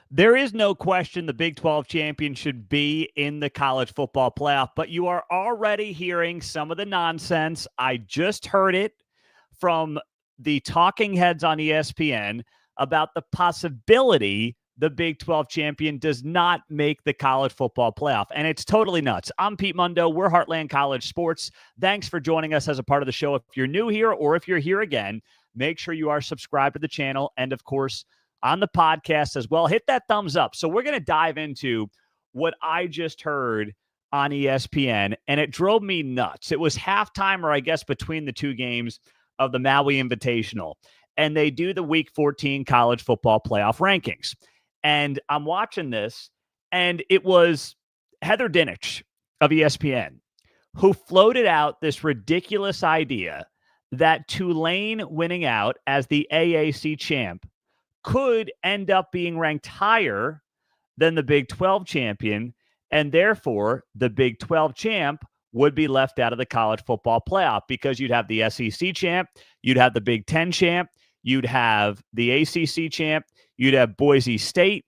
There is no question the Big 12 champion should be in the college football playoff, but you are already hearing some of the nonsense. I just heard it from the talking heads on ESPN about the possibility the Big 12 champion does not make the college football playoff. And it's totally nuts. I'm Pete Mundo. We're Heartland College Sports. Thanks for joining us as a part of the show. If you're new here or if you're here again, make sure you are subscribed to the channel. And of course, on the podcast as well, hit that thumbs up. So we're going to dive into what I just heard on ESPN, and it drove me nuts. It was halftime, or I guess between the two games of the Maui Invitational, and they do the Week 14 college football playoff rankings. And I'm watching this, and it was Heather Dinich of ESPN who floated out this ridiculous idea that Tulane winning out as the AAC champ could end up being ranked higher than the Big 12 champion, and therefore the Big 12 champ would be left out of the college football playoff because you'd have the SEC champ, you'd have the Big 10 champ, you'd have the ACC champ, you'd have Boise State,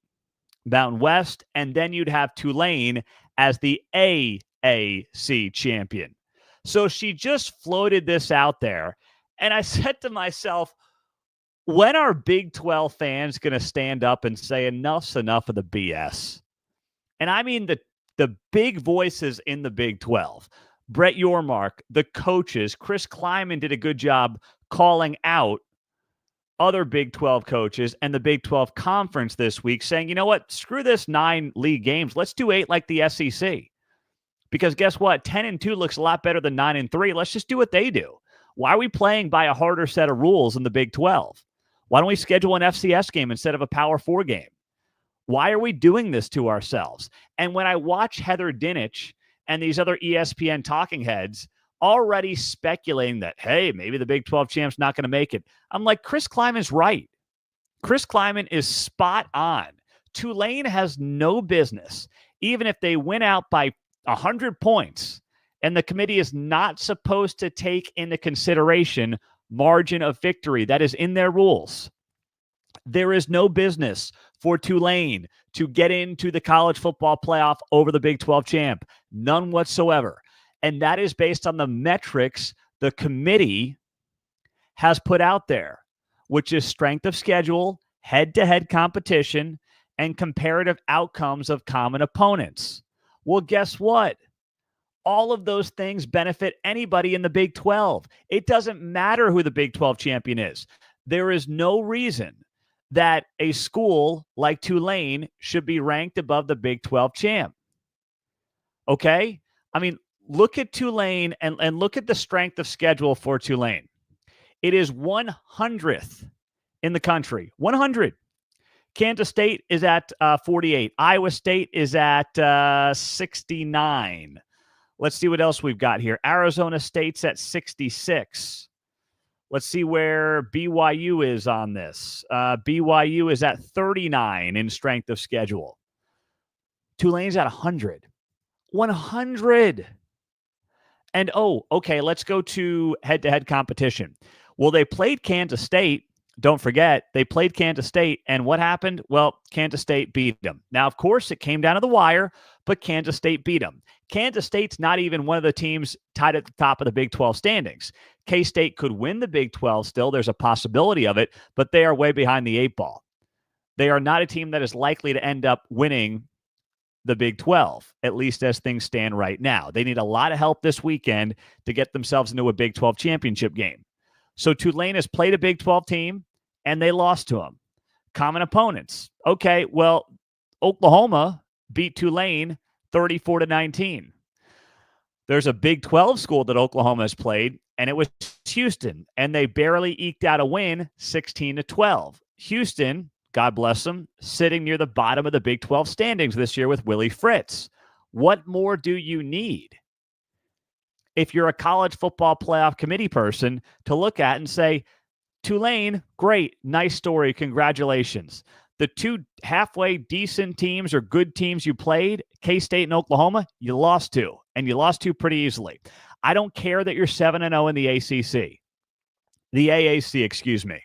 Mountain West, and then you'd have Tulane as the AAC champion. So she just floated this out there, and I said to myself, when are Big 12 fans going to stand up and say enough's enough of the BS? And I mean the big voices in the Big 12. Brett Yormark, the coaches, Chris Kleiman did a good job calling out other Big 12 coaches and the Big 12 conference this week, saying, you know what, screw this 9 league games. Let's do 8 like the SEC. Because guess what? 10-2 looks a lot better than 9-3. Let's just do what they do. Why are we playing by a harder set of rules in the Big 12? Why don't we schedule an FCS game instead of a Power 4 game? Why are we doing this to ourselves? And when I watch Heather Dinich and these other ESPN talking heads already speculating that, hey, maybe the Big 12 champ's not going to make it, I'm like, Chris Kleiman's right. Chris Kleiman is spot on. Tulane has no business, even if they win out by 100 points, and the committee is not supposed to take into consideration margin of victory. That is in their rules. There is no business for Tulane to get into the college football playoff over the Big 12 champ. None whatsoever. And that is based on the metrics the committee has put out there, which is strength of schedule, head-to-head competition, and comparative outcomes of common opponents. Well, guess what? All of those things benefit anybody in the Big 12. It doesn't matter who the Big 12 champion is. There is no reason that a school like Tulane should be ranked above the Big 12 champ. Okay? I mean, look at Tulane and look at the strength of schedule for Tulane. It is 100th in the country. 100. Kansas State is at 48. Iowa State is at 69. Let's see what else we've got here. Arizona State's at 66. Let's see where BYU is on this. BYU is at 39 in strength of schedule. Tulane's at 100. 100. And, okay, let's go to head-to-head competition. Well, they played Kansas State. Don't forget, they played Kansas State, and what happened? Well, Kansas State beat them. Now, of course, it came down to the wire, but Kansas State beat them. Kansas State's not even one of the teams tied at the top of the Big 12 standings. K-State could win the Big 12 still. There's a possibility of it, but they are way behind the 8 ball. They are not a team that is likely to end up winning the Big 12, at least as things stand right now. They need a lot of help this weekend to get themselves into a Big 12 championship game. So Tulane has played a Big 12 team, and they lost to them. Common opponents. Okay, well, Oklahoma beat Tulane 34-19. There's a Big 12 school that Oklahoma has played, and it was Houston, and they barely eked out a win 16-12. Houston, God bless them, sitting near the bottom of the Big 12 standings this year with Willie Fritz. What more do you need if you're a college football playoff committee person to look at and say, Tulane, great, nice story, congratulations. The two halfway decent teams or good teams you played, K-State and Oklahoma, you lost to, and you lost to pretty easily. I don't care that you're 7-0 in the ACC. The AAC, excuse me.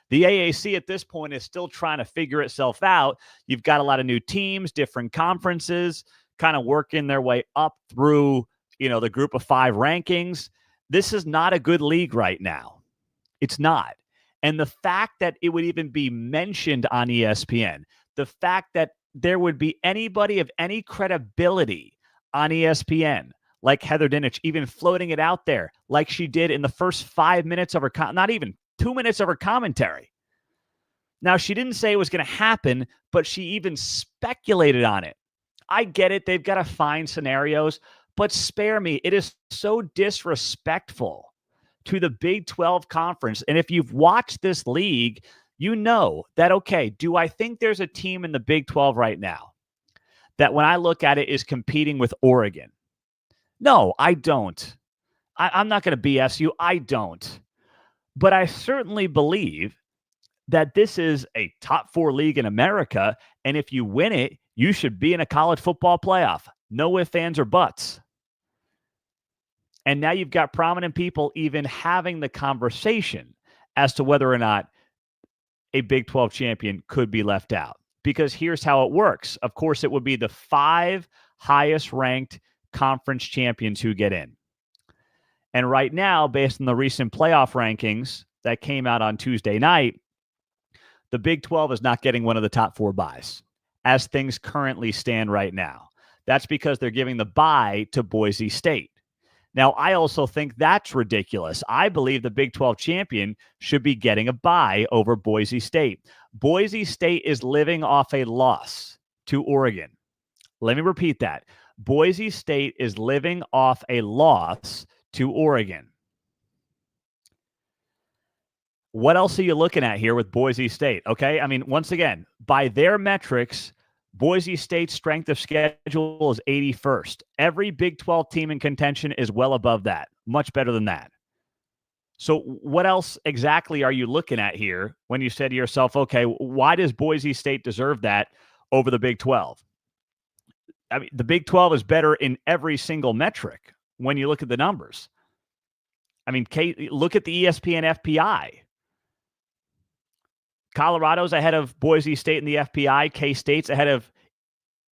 The AAC at this point is still trying to figure itself out. You've got a lot of new teams, different conferences, kind of working their way up through, the group of 5 rankings. This is not a good league right now. It's not. And the fact that it would even be mentioned on ESPN, the fact that there would be anybody of any credibility on ESPN, like Heather Dinich, even floating it out there like she did in the first 5 minutes of her, not even 2 minutes of her commentary. Now, she didn't say it was going to happen, but she even speculated on it. I get it. They've got to find scenarios, but spare me. It is so disrespectful to the Big 12 conference. And if you've watched this league, you know that, okay, do I think there's a team in the Big 12 right now that when I look at it is competing with Oregon? No, I don't. I'm not going to BS you. I don't. But I certainly believe that this is a top 4 league in America. And if you win it, you should be in a college football playoff. No ifs, ands, or buts. And now you've got prominent people even having the conversation as to whether or not a Big 12 champion could be left out. Because here's how it works. Of course, it would be the 5 highest ranked conference champions who get in. And right now, based on the recent playoff rankings that came out on Tuesday night, the Big 12 is not getting one of the top 4 byes as things currently stand right now. That's because they're giving the bye to Boise State. Now, I also think that's ridiculous. I believe the Big 12 champion should be getting a bye over Boise State. Boise State is living off a loss to Oregon. Let me repeat that. Boise State is living off a loss to Oregon. What else are you looking at here with Boise State? Okay, I mean, once again, by their metrics, Boise State's strength of schedule is 81st. Every Big 12 team in contention is well above that, much better than that. So what else exactly are you looking at here when you say to yourself, okay, why does Boise State deserve that over the Big 12? I mean, the Big 12 is better in every single metric when you look at the numbers. I mean, look at the ESPN FPI. Colorado's ahead of Boise State in the FPI. K-State's ahead of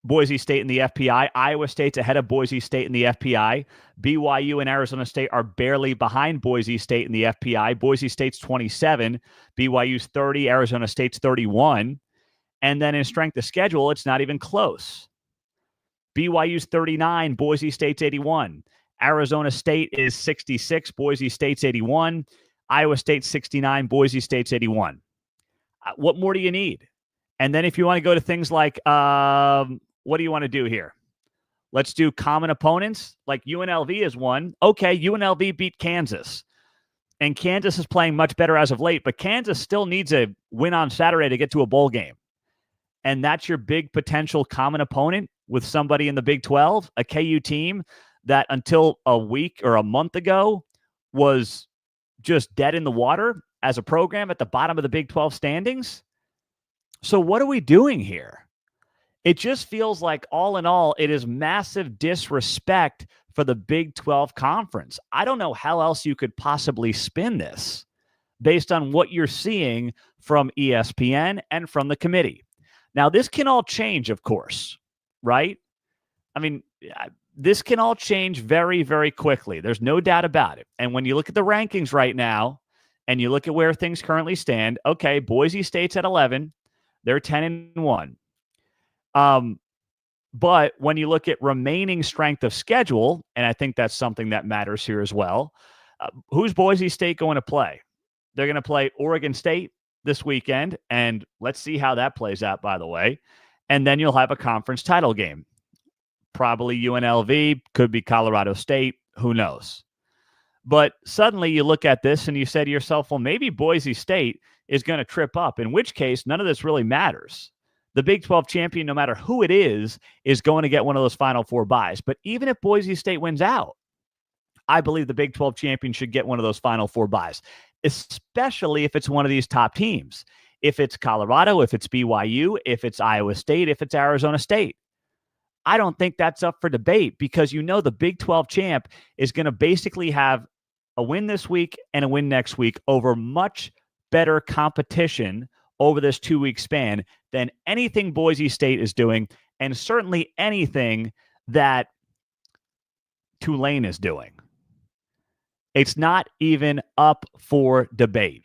Boise State in the FPI. Iowa State's ahead of Boise State in the FPI. BYU and Arizona State are barely behind Boise State in the FPI. Boise State's 27, BYU's 30, Arizona State's 31. And then in strength of schedule, it's not even close. BYU's 39, Boise State's 81. Arizona State is 66, Boise State's 81. Iowa State's 69, Boise State's 81. What more do you need? And then if you want to go to things like, what do you want to do here? Let's do common opponents. Like UNLV is one. Okay, UNLV beat Kansas. And Kansas is playing much better as of late, but Kansas still needs a win on Saturday to get to a bowl game. And that's your big potential common opponent with somebody in the Big 12, a KU team that until a week or a month ago was just dead in the water as a program at the bottom of the Big 12 standings. So what are we doing here? It just feels like all in all, it is massive disrespect for the Big 12 conference. I don't know how else you could possibly spin this based on what you're seeing from ESPN and from the committee. Now, this can all change, of course, right? I mean, this can all change very, very quickly. There's no doubt about it. And when you look at the rankings right now, and you look at where things currently stand, okay, Boise State's at 11. They're 10-1. But when you look at remaining strength of schedule, and I think that's something that matters here as well, who's Boise State going to play? They're going to play Oregon State this weekend, and let's see how that plays out, by the way. And then you'll have a conference title game. Probably UNLV, could be Colorado State, who knows? But suddenly you look at this and you say to yourself, well, maybe Boise State is going to trip up, in which case none of this really matters. The Big 12 champion, no matter who it is going to get one of those Final Four byes. But even if Boise State wins out, I believe the Big 12 champion should get one of those Final Four byes, especially if it's one of these top teams. If it's Colorado, if it's BYU, if it's Iowa State, if it's Arizona State. I don't think that's up for debate because the Big 12 champ is going to basically have a win this week and a win next week over much better competition over this 2-week span than anything Boise State is doing, and certainly anything that Tulane is doing. It's not even up for debate.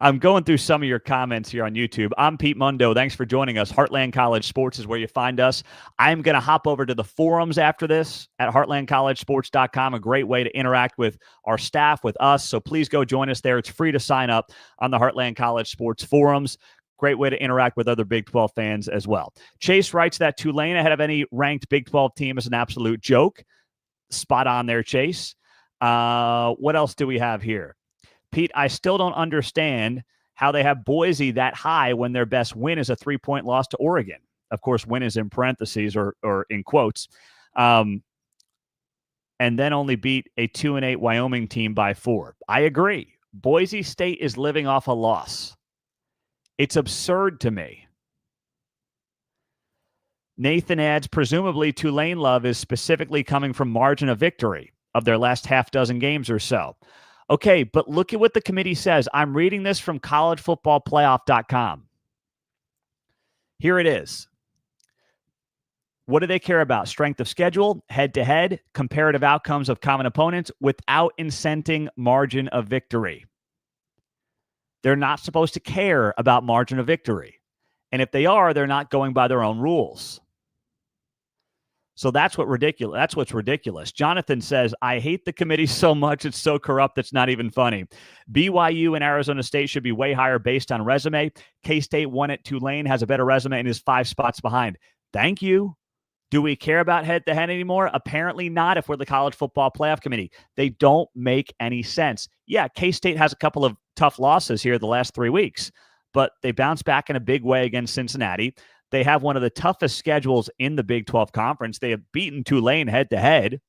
I'm going through some of your comments here on YouTube. I'm Pete Mundo. Thanks for joining us. Heartland College Sports is where you find us. I'm going to hop over to the forums after this at heartlandcollegesports.com, a great way to interact with our staff, with us. So please go join us there. It's free to sign up on the Heartland College Sports forums. Great way to interact with other Big 12 fans as well. Chase writes that Tulane ahead of any ranked Big 12 team is an absolute joke. Spot on there, Chase. What else do we have here? Pete, I still don't understand how they have Boise that high when their best win is a 3-point loss to Oregon. Of course, win is in parentheses or in quotes. And then only beat a 2-8 Wyoming team by 4. I agree. Boise State is living off a loss. It's absurd to me. Nathan adds, presumably Tulane love is specifically coming from margin of victory of their last half dozen games or so. Okay, but look at what the committee says. I'm reading this from collegefootballplayoff.com. Here it is. What do they care about? Strength of schedule, head-to-head, comparative outcomes of common opponents without incenting margin of victory. They're not supposed to care about margin of victory. And if they are, they're not going by their own rules. So that's what's ridiculous. Jonathan says, I hate the committee so much. It's so corrupt. It's not even funny. BYU and Arizona State should be way higher based on resume. K-State won at Tulane, has a better resume, and is 5 spots behind. Thank you. Do we care about head-to-head anymore? Apparently not if we're the College Football Playoff Committee. They don't make any sense. Yeah, K-State has a couple of tough losses here the last 3 weeks, but they bounced back in a big way against Cincinnati. They have one of the toughest schedules in the Big 12 Conference. They have beaten Tulane head-to-head,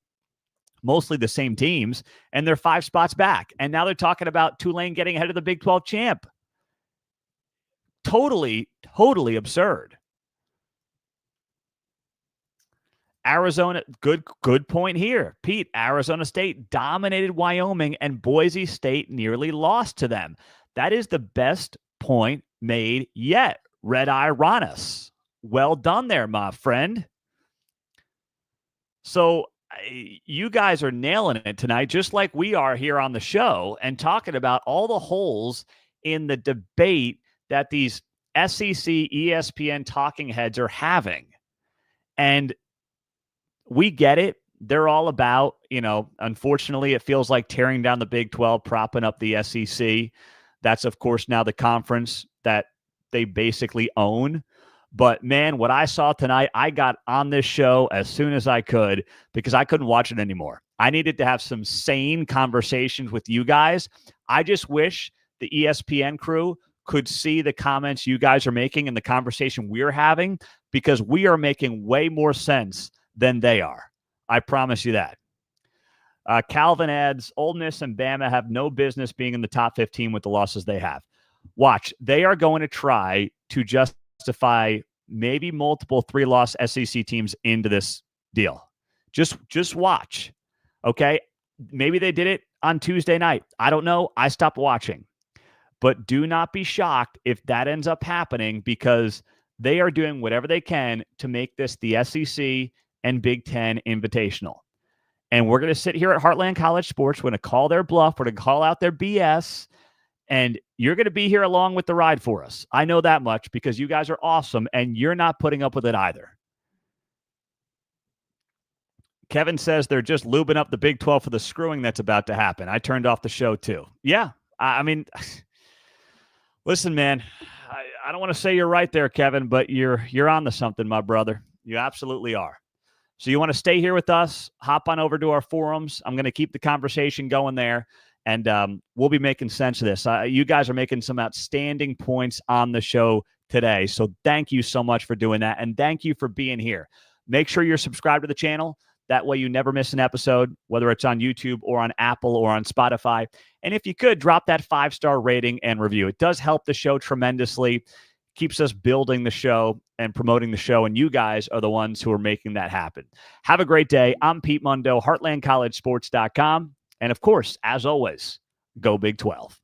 mostly the same teams, and they're 5 spots back. And now they're talking about Tulane getting ahead of the Big 12 champ. Totally absurd. Arizona, good point here. Pete, Arizona State dominated Wyoming and Boise State nearly lost to them. That is the best point made yet. Red Eye Ronis. Well done there, my friend. So you guys are nailing it tonight, just like we are here on the show, and talking about all the holes in the debate that these SEC, ESPN talking heads are having. And we get it. They're all about, unfortunately, it feels like tearing down the Big 12, propping up the SEC. That's, of course, now the conference that they basically own. But, man, what I saw tonight, I got on this show as soon as I could because I couldn't watch it anymore. I needed to have some sane conversations with you guys. I just wish the ESPN crew could see the comments you guys are making and the conversation we're having, because we are making way more sense than they are. I promise you that. Calvin adds, Ole Miss and Bama have no business being in the top 15 with the losses they have. Watch, they are going to try to justify maybe multiple 3-loss SEC teams into this deal. Just watch, okay? Maybe they did it on Tuesday night. I don't know. I stopped watching. But do not be shocked if that ends up happening, because they are doing whatever they can to make this the SEC and Big Ten Invitational. And we're going to sit here at Heartland College Sports. We're going to call their bluff. We're going to call out their BS. And you're going to be here along with the ride for us. I know that much, because you guys are awesome, and you're not putting up with it either. Kevin says they're just lubing up the Big 12 for the screwing that's about to happen. I turned off the show too. Yeah, I mean, listen, man, I don't want to say you're right there, Kevin, but you're on to something, my brother. You absolutely are. So you want to stay here with us, hop on over to our forums. I'm going to keep the conversation going there, and we'll be making sense of this. You guys are making some outstanding points on the show today, so thank you so much for doing that, and thank you for being here. Make sure you're subscribed to the channel. That way you never miss an episode, whether it's on YouTube or on Apple or on Spotify. And if you could, drop that 5-star rating and review. It does help the show tremendously, keeps us building the show and promoting the show, and you guys are the ones who are making that happen. Have a great day. I'm Pete Mundo, HeartlandCollegeSports.com. And of course, as always, go Big 12.